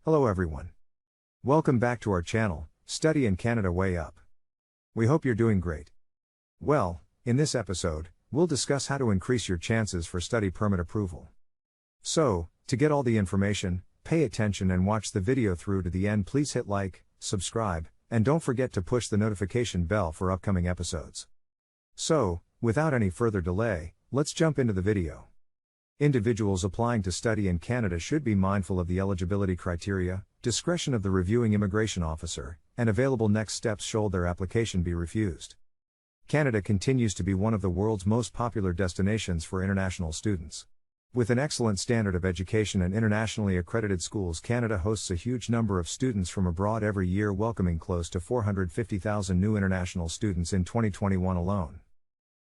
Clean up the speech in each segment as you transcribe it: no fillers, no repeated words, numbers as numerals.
Hello everyone. Welcome back to our channel, Study in Canada Way Up. We hope you're doing great. Well, in this episode, we'll discuss how to increase your chances for study permit approval. So, to get all the information, pay attention and watch the video through to the end. Please hit like, subscribe, and don't forget to push the notification bell for upcoming episodes. So, without any further delay, let's jump into the video. Individuals applying to study in Canada should be mindful of the eligibility criteria, discretion of the reviewing immigration officer, and available next steps should their application be refused. Canada continues to be one of the world's most popular destinations for international students. With an excellent standard of education and internationally accredited schools, Canada hosts a huge number of students from abroad every year, welcoming close to 450,000 new international students in 2021 alone.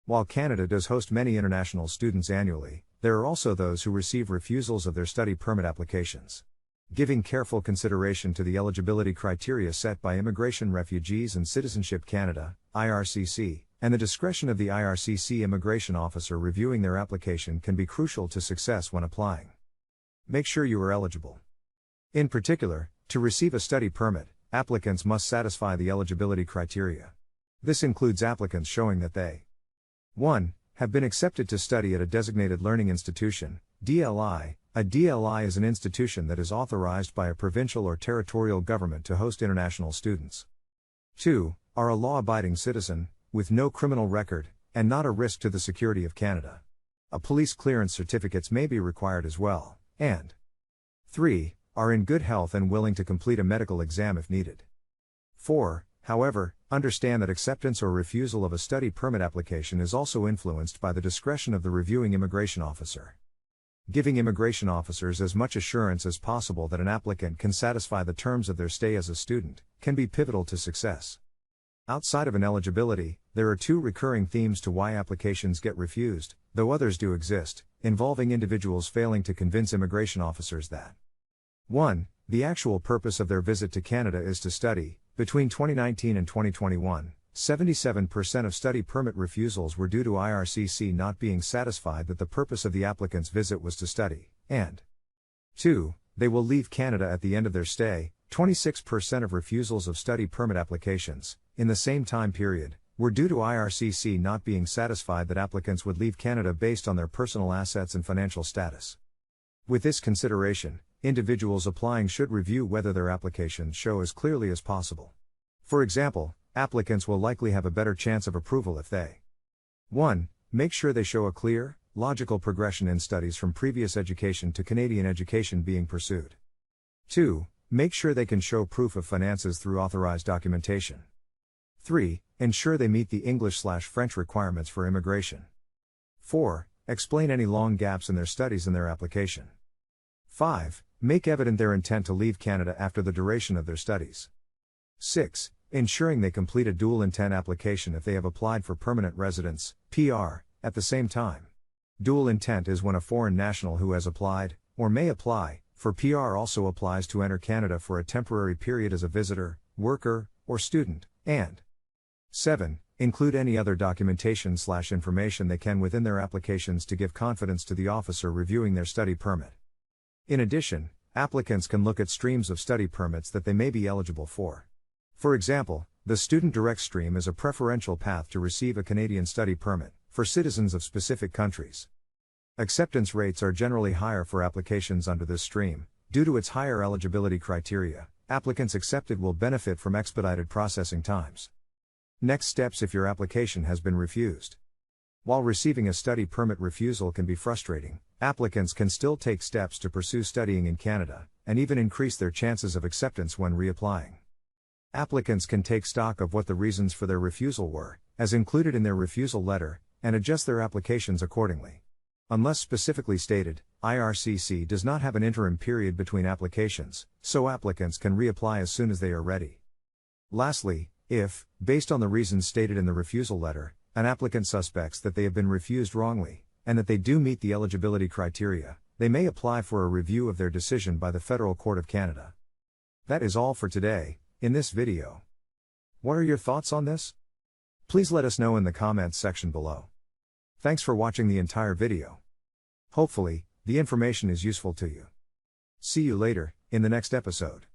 While Canada does host many international students annually, there are also those who receive refusals of their study permit applications. Giving careful consideration to the eligibility criteria set by Immigration, Refugees and Citizenship Canada, IRCC, and the discretion of the IRCC immigration officer reviewing their application can be crucial to success when applying. Make sure you are eligible. In particular, to receive a study permit, applicants must satisfy the eligibility criteria. This includes applicants showing that they 1. Have been accepted to study at a designated learning institution, DLI. A DLI is an institution that is authorized by a provincial or territorial government to host international students. 2. Are a law-abiding citizen, with no criminal record, and not a risk to the security of Canada. A police clearance certificates may be required as well. And 3. Are in good health and willing to complete a medical exam if needed. 4. However, understand that acceptance or refusal of a study permit application is also influenced by the discretion of the reviewing immigration officer. Giving immigration officers as much assurance as possible that an applicant can satisfy the terms of their stay as a student can be pivotal to success. Outside of ineligibility, there are two recurring themes to why applications get refused, though others do exist, involving individuals failing to convince immigration officers that 1. The actual purpose of their visit to Canada is to study. Between 2019 and 2021, 77% of study permit refusals were due to IRCC not being satisfied that the purpose of the applicant's visit was to study, and 2. They will leave Canada at the end of their stay. 26% of refusals of study permit applications, in the same time period, were due to IRCC not being satisfied that applicants would leave Canada based on their personal assets and financial status. With this consideration, individuals applying should review whether their applications show as clearly as possible. For example, applicants will likely have a better chance of approval if they 1. Make sure they show a clear, logical progression in studies from previous education to Canadian education being pursued. 2. Make sure they can show proof of finances through authorized documentation. 3. Ensure they meet the English/French requirements for immigration. 4. Explain any long gaps in their studies in their application. 5. Make evident their intent to leave Canada after the duration of their studies. 6. Ensuring they complete a dual intent application if they have applied for permanent residence, PR, at the same time. Dual intent is when a foreign national who has applied, or may apply, for PR also applies to enter Canada for a temporary period as a visitor, worker, or student, and 7. Include any other documentation/information they can within their applications to give confidence to the officer reviewing their study permit. In addition, applicants can look at streams of study permits that they may be eligible for. For example, the Student Direct Stream is a preferential path to receive a Canadian study permit, for citizens of specific countries. Acceptance rates are generally higher for applications under this stream. Due to its higher eligibility criteria, applicants accepted will benefit from expedited processing times. Next steps if your application has been refused. While receiving a study permit refusal can be frustrating, applicants can still take steps to pursue studying in Canada, and even increase their chances of acceptance when reapplying. Applicants can take stock of what the reasons for their refusal were, as included in their refusal letter, and adjust their applications accordingly. Unless specifically stated, IRCC does not have an interim period between applications, so applicants can reapply as soon as they are ready. Lastly, if, based on the reasons stated in the refusal letter, an applicant suspects that they have been refused wrongly, and that they do meet the eligibility criteria, they may apply for a review of their decision by the Federal Court of Canada. That is all for today, in this video. What are your thoughts on this? Please let us know in the comments section below. Thanks for watching the entire video. Hopefully, the information is useful to you. See you later, in the next episode.